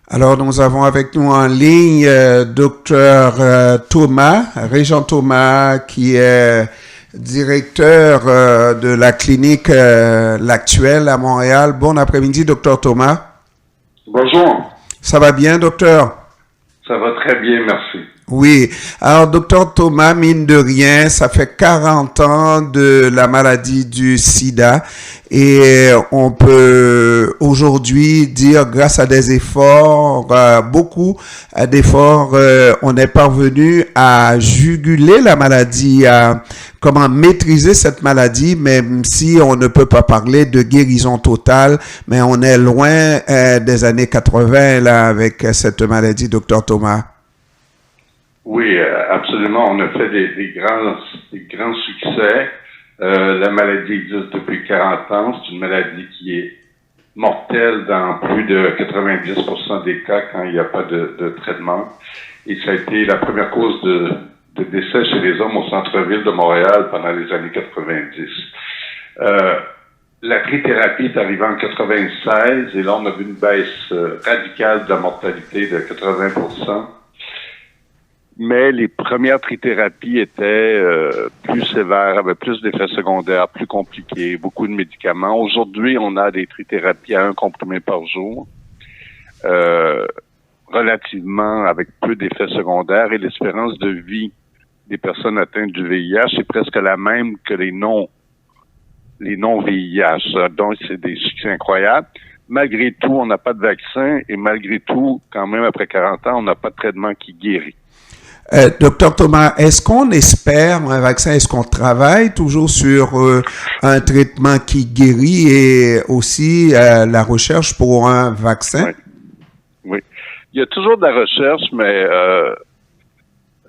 Alors, nous avons avec nous en ligne Dr Thomas, Régent Thomas, qui est directeur de la clinique L'Actuel à Montréal. Bon après-midi, Dr Thomas. Bonjour. Ça va bien, docteur? Ça va très bien, merci. Oui. Alors, docteur Thomas, mine de rien, ça fait 40 ans de la maladie du sida et on peut aujourd'hui dire, grâce à des efforts, beaucoup d'efforts, on est parvenu à juguler la maladie, à comment maîtriser cette maladie, même si on ne peut pas parler de guérison totale, mais on est loin des années 80 là avec cette maladie, docteur Thomas. Oui, absolument. On a fait des grands succès. La maladie existe depuis 40 ans. C'est une maladie qui est mortelle dans plus de 90% des cas quand il n'y a pas de traitement. Et ça a été la première cause de décès chez les hommes au centre-ville de Montréal pendant les années 90. La trithérapie est arrivée en 96 et là, on a vu une baisse radicale de la mortalité de 80%. Mais les premières trithérapies étaient plus sévères, avaient plus d'effets secondaires, plus compliqués, beaucoup de médicaments. Aujourd'hui, on a des trithérapies à 1 comprimé par jour, relativement avec peu d'effets secondaires, et l'espérance de vie des personnes atteintes du VIH est presque la même que les non-VIH. Donc, c'est des succès incroyables. Malgré tout, on n'a pas de vaccin, et malgré tout, quand même, après 40 ans, on n'a pas de traitement qui guérit. Docteur Thomas, est-ce qu'on espère un vaccin? Est-ce qu'on travaille toujours sur un traitement qui guérit et aussi la recherche pour un vaccin? Oui. Il y a toujours de la recherche, mais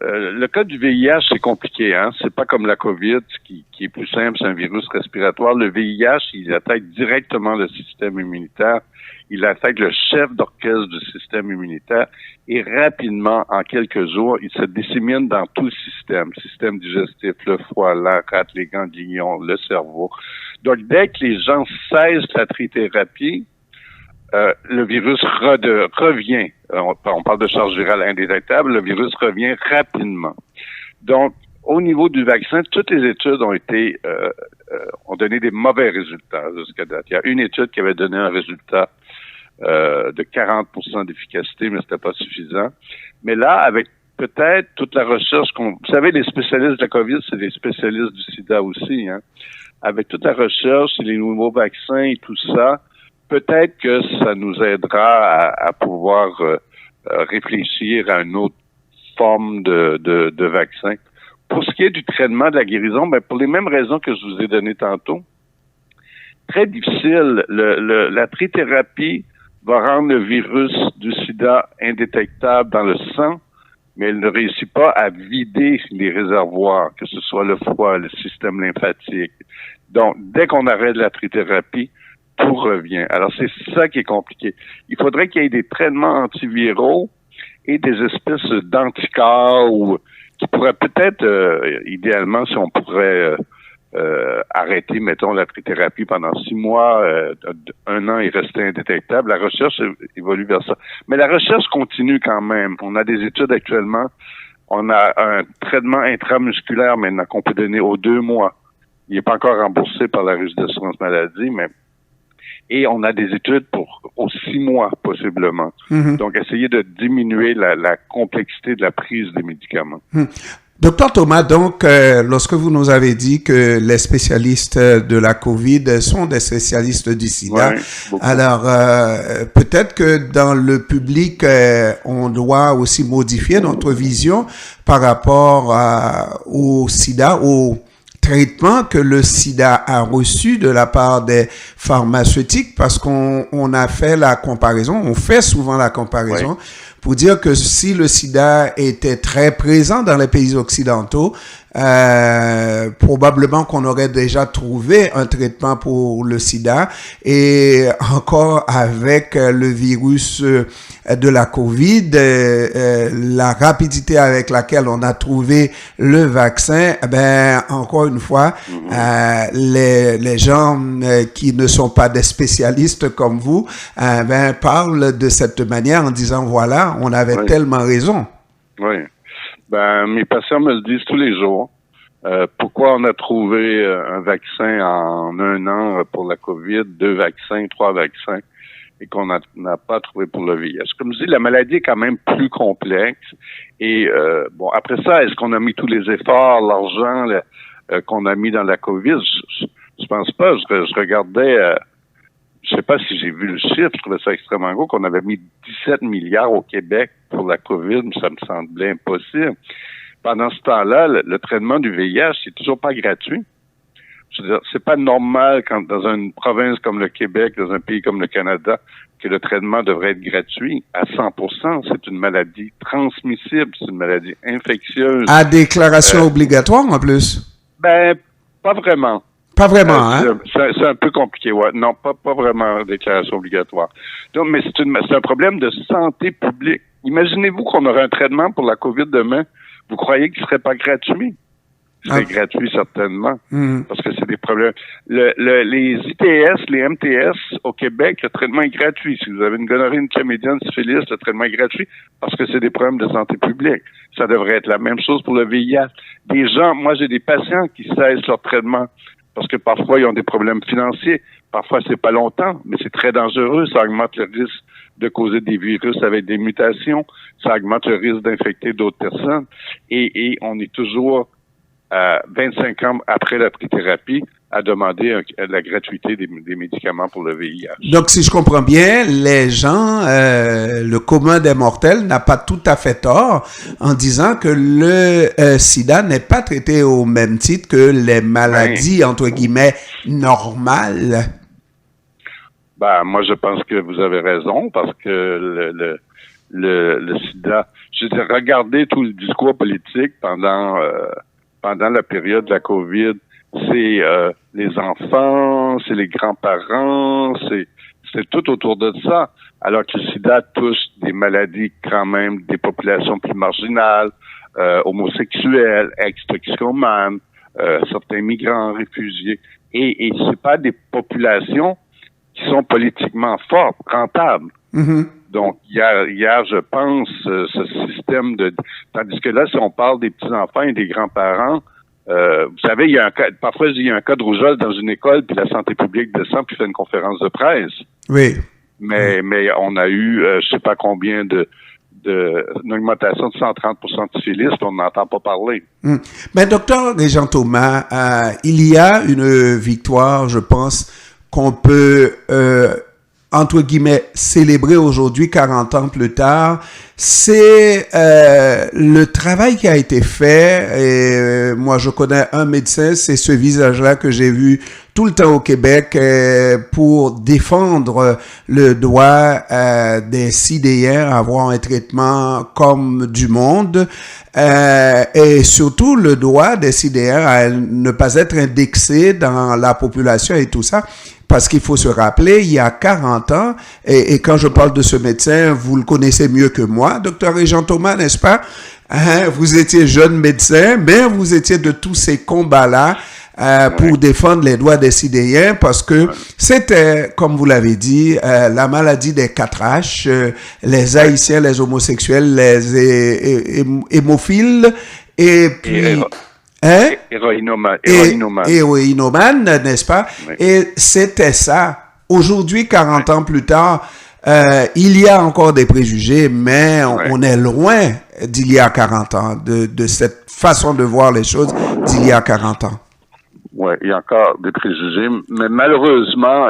le cas du VIH, c'est compliqué, hein. C'est pas comme la COVID, qui est plus simple, c'est un virus respiratoire. Le VIH, il attaque directement le système immunitaire. Il attaque le chef d'orchestre du système immunitaire et rapidement, en quelques jours, il se dissémine dans tout le système digestif, le foie, la rate, les ganglions, le cerveau. Donc, dès que les gens cessent la trithérapie, le virus revient. On parle de charge virale indétectable, le virus revient rapidement. Donc, au niveau du vaccin, toutes les études ont donné des mauvais résultats jusqu'à date. Il y a une étude qui avait donné un résultat de 40% d'efficacité, mais c'était pas suffisant. Mais là, avec peut-être toute la recherche vous savez, les spécialistes de la COVID, c'est des spécialistes du sida aussi, hein. Avec toute la recherche et les nouveaux vaccins et tout ça, peut-être que ça nous aidera à pouvoir réfléchir à une autre forme de vaccin. Pour ce qui est du traitement de la guérison, ben pour les mêmes raisons que je vous ai données tantôt, très difficile. La trithérapie va rendre le virus du sida indétectable dans le sang, mais elle ne réussit pas à vider les réservoirs, que ce soit le foie, le système lymphatique. Donc, dès qu'on arrête la trithérapie, tout revient. Alors, c'est ça qui est compliqué. Il faudrait qu'il y ait des traitements antiviraux et des espèces d'anticorps qui pourraient peut-être, idéalement, si on pourrait arrêter, mettons, la trithérapie pendant 6 mois, 1 an et rester indétectable. La recherche évolue vers ça. Mais la recherche continue quand même. On a des études actuellement. On a un traitement intramusculaire maintenant qu'on peut donner aux 2 mois. Il n'est pas encore remboursé par la Régie d'assurance maladie, mais et on a des études aux 6 mois, possiblement. Mm-hmm. Donc, essayer de diminuer la complexité de la prise des médicaments. Docteur Thomas, donc, lorsque vous nous avez dit que les spécialistes de la COVID sont des spécialistes du sida, alors peut-être que dans le public, on doit aussi modifier notre vision par rapport au sida, au traitement que le sida a reçu de la part des pharmaceutiques, parce qu'on a fait la comparaison, on fait souvent la comparaison pour dire que si le sida était très présent dans les pays occidentaux, probablement qu'on aurait déjà trouvé un traitement pour le sida, et encore avec le virus de la COVID, la rapidité avec laquelle on a trouvé le vaccin, encore une fois, les gens qui ne sont pas des spécialistes comme vous, parlent de cette manière en disant voilà, on avait tellement raison. Oui. Mes patients me le disent tous les jours. Pourquoi on a trouvé un vaccin en 1 an pour la COVID, 2 vaccins, 3 vaccins, et qu'on n'a pas trouvé pour le VIH. Comme je dis, la maladie est quand même plus complexe. Et après ça, est-ce qu'on a mis tous les efforts, l'argent qu'on a mis dans la COVID? Je pense pas. Je regardais, je sais pas si j'ai vu le chiffre, je trouvais ça extrêmement gros, qu'on avait mis 17 milliards au Québec pour la COVID, ça me semblait impossible. Pendant ce temps-là, le traitement du VIH, c'est toujours pas gratuit. Je veux dire, c'est pas normal quand dans une province comme le Québec, dans un pays comme le Canada, que le traitement devrait être gratuit à 100%. C'est une maladie transmissible, c'est une maladie infectieuse. À déclaration obligatoire en plus? Pas vraiment. Pas vraiment, hein? C'est un peu compliqué, ouais. Non, pas vraiment déclaration obligatoire. Donc, mais c'est un problème de santé publique. Imaginez-vous qu'on aurait un traitement pour la COVID demain. Vous croyez qu'il serait pas gratuit? Il serait gratuit, certainement. Parce que c'est des problèmes. Les ITS, les MTS, au Québec, le traitement est gratuit. Si vous avez une gonorrhée, une chlamydia, une syphilis, le traitement est gratuit parce que c'est des problèmes de santé publique. Ça devrait être la même chose pour le VIH. Moi, j'ai des patients qui cessent leur traitement parce que parfois, ils ont des problèmes financiers. Parfois, c'est pas longtemps, mais c'est très dangereux. Ça augmente le risque de causer des virus avec des mutations. Ça augmente le risque d'infecter d'autres personnes. Et on est toujours 25 ans après la trithérapie à demander la gratuité des médicaments pour le VIH. Donc, si je comprends bien, les gens, le commun des mortels n'a pas tout à fait tort en disant que le sida n'est pas traité au même titre que les maladies, entre guillemets, normales. Moi, je pense que vous avez raison parce que le sida, je veux dire, regardez tout le discours politique pendant la période de la COVID. C'est les enfants, c'est les grands-parents, c'est tout autour de ça. Alors que le sida touche des maladies quand même, des populations plus marginales, homosexuels, ex-toxicomanes, certains migrants, réfugiés. Et c'est pas des populations qui sont politiquement fortes, rentables. Donc, il y a, je pense, ce système tandis que là, si on parle des petits-enfants et des grands-parents, vous savez, parfois, il y a un cas de rougeole dans une école, puis la santé publique descend, puis fait une conférence de presse. Oui. Mais on a eu, je sais pas combien une augmentation de 130% de syphilis, on n'entend pas parler. Mais docteur Régent Thomas, il y a une victoire, je pense, qu'on peut entre guillemets, célébrer aujourd'hui, 40 ans plus tard, c'est le travail qui a été fait. Et moi, je connais un médecin, c'est ce visage-là que j'ai vu tout le temps au Québec pour défendre le droit des sidéens à avoir un traitement comme du monde et surtout le droit des sidéens à ne pas être indexés dans la population et tout ça. Parce qu'il faut se rappeler, il y a 40 ans, et quand je parle de ce médecin, vous le connaissez mieux que moi, docteur Régent Thomas, n'est-ce pas? Vous étiez jeune médecin, mais vous étiez de tous ces combats-là pour défendre les droits des sidéens, parce que c'était, comme vous l'avez dit, la maladie des 4H, les haïtiens, les homosexuels, les hémophiles, et puis... Héroïnomane, n'est-ce pas? Oui. Et c'était ça. Aujourd'hui, 40 ans plus tard, il y a encore des préjugés, mais on est loin d'il y a 40 ans, de cette façon de voir les choses d'il y a 40 ans. Oui, il y a encore des préjugés, mais malheureusement,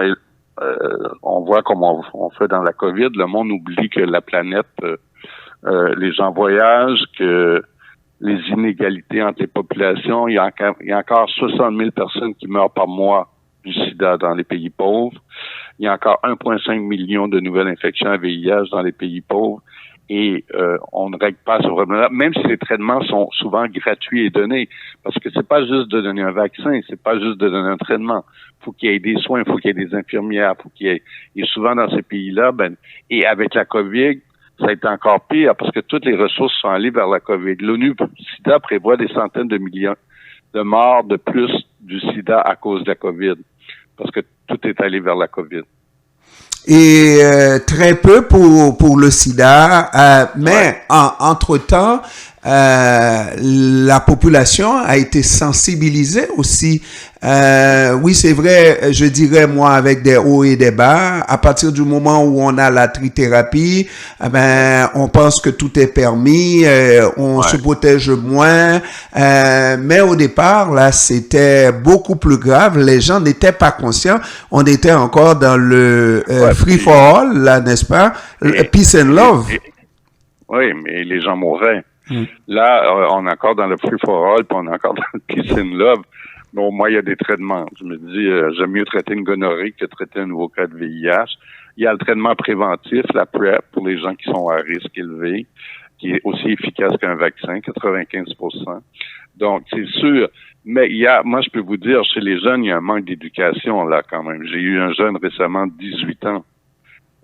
on voit comme on fait dans la COVID, le monde oublie que la planète, les gens voyagent, que les inégalités entre les populations. Il y a encore 60 000 personnes qui meurent par mois du sida dans les pays pauvres. Il y a encore 1,5 million de nouvelles infections à VIH dans les pays pauvres. et on ne règle pas ce problème-là, même si les traitements sont souvent gratuits et donnés, parce que c'est pas juste de donner un vaccin, c'est pas juste de donner un traitement. Faut qu'il y ait des soins, faut qu'il y ait des infirmières, faut qu'il y ait, et souvent dans ces pays-là, et avec la COVID, ça a été encore pire parce que toutes les ressources sont allées vers la COVID. L'ONU-SIDA prévoit des centaines de millions de morts de plus du sida à cause de la COVID, parce que tout est allé vers la COVID. Et très peu pour le sida, mais entre-temps, la population a été sensibilisée aussi. Oui, c'est vrai, je dirais moi avec des hauts et des bas. À partir du moment où on a la trithérapie, on pense que tout est permis, on se protège moins. Mais au départ, là, c'était beaucoup plus grave. Les gens n'étaient pas conscients. On était encore dans le free for all, là, n'est-ce pas? Peace and love. Oui, mais les gens mouraient. Là, on est encore dans le free for all, puis on est encore dans le peace and love. Mais au moins, il y a des traitements. Je me dis, j'aime mieux traiter une gonorrhée que traiter un nouveau cas de VIH. Il y a le traitement préventif, la PrEP, pour les gens qui sont à risque élevé, qui est aussi efficace qu'un vaccin, 95%. Donc, c'est sûr. Mais moi, je peux vous dire, chez les jeunes, il y a un manque d'éducation, là, quand même. J'ai eu un jeune récemment de 18 ans.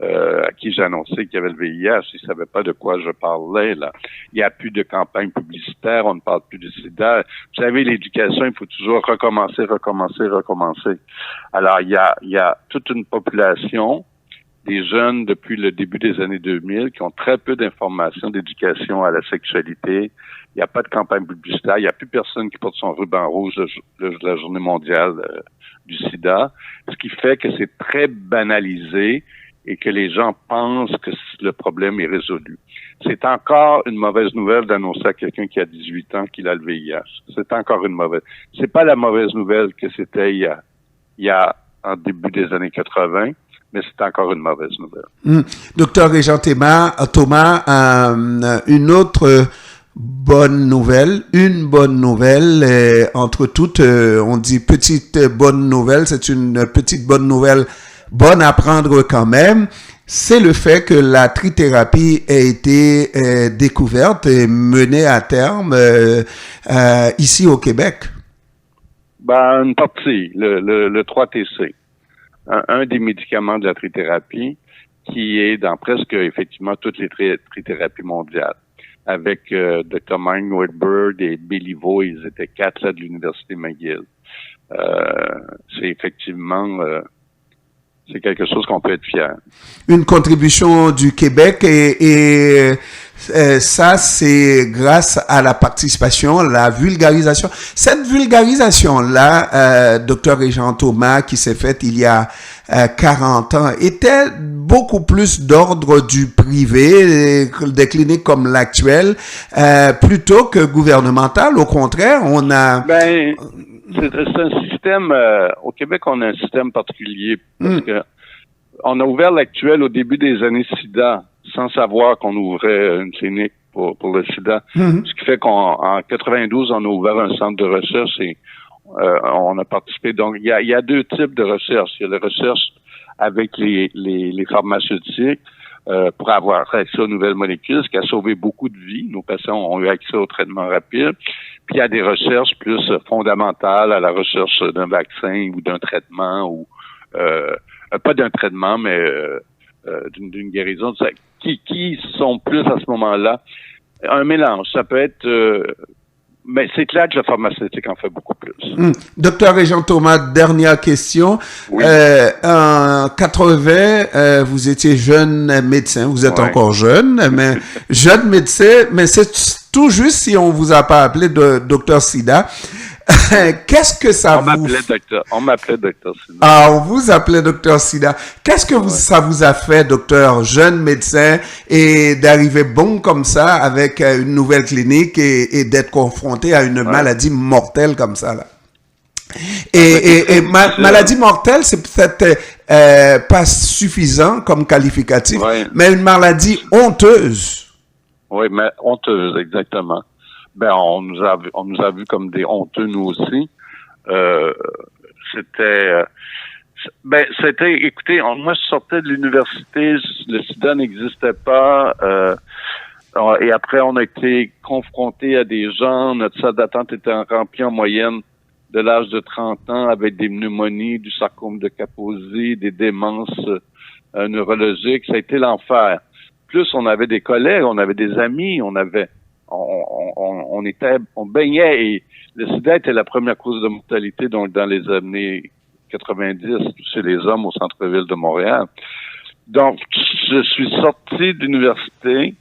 À qui j'ai annoncé qu'il y avait le VIH, il savait pas de quoi je parlais, là. Il n'y a plus de campagne publicitaire, on ne parle plus de sida. Vous savez, l'éducation, il faut toujours recommencer. Alors, il y a toute une population, des jeunes depuis le début des années 2000, qui ont très peu d'informations d'éducation à la sexualité. Il n'y a pas de campagne publicitaire, il n'y a plus personne qui porte son ruban rouge la journée mondiale du sida, ce qui fait que c'est très banalisé et que les gens pensent que le problème est résolu. C'est encore une mauvaise nouvelle d'annoncer à quelqu'un qui a 18 ans qu'il a le VIH. C'est encore une mauvaise. C'est pas la mauvaise nouvelle que c'était il y a en début des années 80, mais c'est encore une mauvaise nouvelle. Docteur Régent Thomas, une autre bonne nouvelle, entre toutes, on dit petite bonne nouvelle, c'est une petite bonne nouvelle bonne à prendre quand même, c'est le fait que la trithérapie a été découverte et menée à terme ici au Québec. Une partie, le 3-TC, un des médicaments de la trithérapie qui est dans presque effectivement toutes les trithérapies mondiales. Avec Dr. Mike Whitbird et Béliveau, ils étaient 4 là de l'Université McGill. C'est effectivement c'est quelque chose qu'on peut être fier. Une contribution du Québec et ça, c'est grâce à la participation, la vulgarisation. Cette vulgarisation-là, Dr. Régent Thomas, qui s'est faite il y a 40 ans, était beaucoup plus d'ordre du privé, des cliniques comme l'actuelle, plutôt que gouvernemental. Au contraire, on a... C'est un système, au Québec, on a un système particulier parce que on a ouvert l'actuel au début des années SIDA sans savoir qu'on ouvrait une clinique pour le sida. Ce qui fait qu'en 92, on a ouvert un centre de recherche et on a participé. Donc, il y a 2 types de recherche. Il y a la recherche avec les pharmaceutiques pour avoir accès aux nouvelles molécules, ce qui a sauvé beaucoup de vies. Nos patients ont eu accès au traitement rapide. Puis il y a des recherches plus fondamentales à la recherche d'un vaccin ou d'un traitement ou pas d'un traitement, mais d'une guérison, qui sont plus à ce moment-là un mélange. Ça peut être mais c'est clair que la pharmaceutique en fait beaucoup plus. Docteur Régent Thomas, dernière question. Oui. En 80, vous étiez jeune médecin. Vous êtes encore jeune, mais jeune médecin. Mais c'est tout juste si on vous a pas appelé de docteur Sida. Qu'est-ce que ça On m'appelait docteur Sida. Ah, on vous appelait docteur Sida. Qu'est-ce que ça vous a fait, docteur, jeune médecin, et d'arriver bon comme ça avec une nouvelle clinique et d'être confronté à une maladie mortelle comme ça, là? Maladie mortelle, c'est peut-être pas suffisant comme qualificatif, mais une maladie honteuse. Oui, mais honteuse, exactement. On nous a vu comme des honteux, nous aussi. Écoutez, moi, je sortais de l'université, le sida n'existait pas. Et après, on a été confronté à des gens, notre salle d'attente était remplie en moyenne de l'âge de 30 ans avec des pneumonies, du sarcome de Kaposi, des démences neurologiques. Ça a été l'enfer. Plus, on avait des collègues, on avait des amis, on baignait, et le sida était la première cause de mortalité donc dans les années 90 chez les hommes au centre-ville de Montréal. Donc, je suis sorti d'université,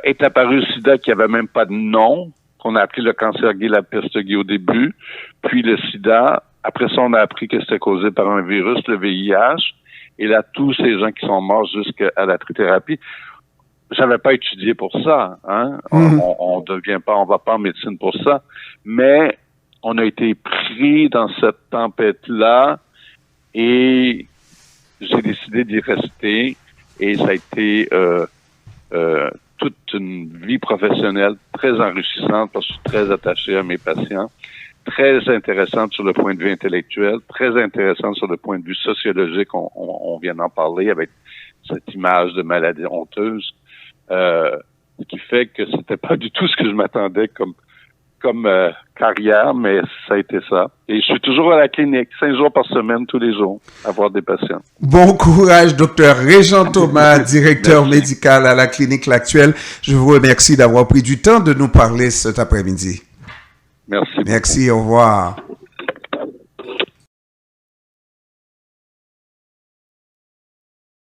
est apparu le sida qui avait même pas de nom, qu'on a appelé le cancer gay, la peste gay au début, puis le sida. Après ça, on a appris que c'était causé par un virus, le VIH, et là, tous ces gens qui sont morts jusqu'à la trithérapie. J'avais pas étudié pour ça, hein. On va pas en médecine pour ça, mais on a été pris dans cette tempête-là et j'ai décidé d'y rester et ça a été toute une vie professionnelle très enrichissante parce que je suis très attaché à mes patients, très intéressante sur le point de vue intellectuel, très intéressante sur le point de vue sociologique, on vient d'en parler avec cette image de maladie honteuse, ce qui fait que c'était pas du tout ce que je m'attendais comme carrière, mais ça a été ça. Et je suis toujours à la clinique, 5 jours par semaine, tous les jours, à voir des patients. Bon courage, docteur Régent Thomas, directeur médical à la clinique L'Actuel. Je vous remercie d'avoir pris du temps de nous parler cet après-midi. Merci. Merci, au revoir.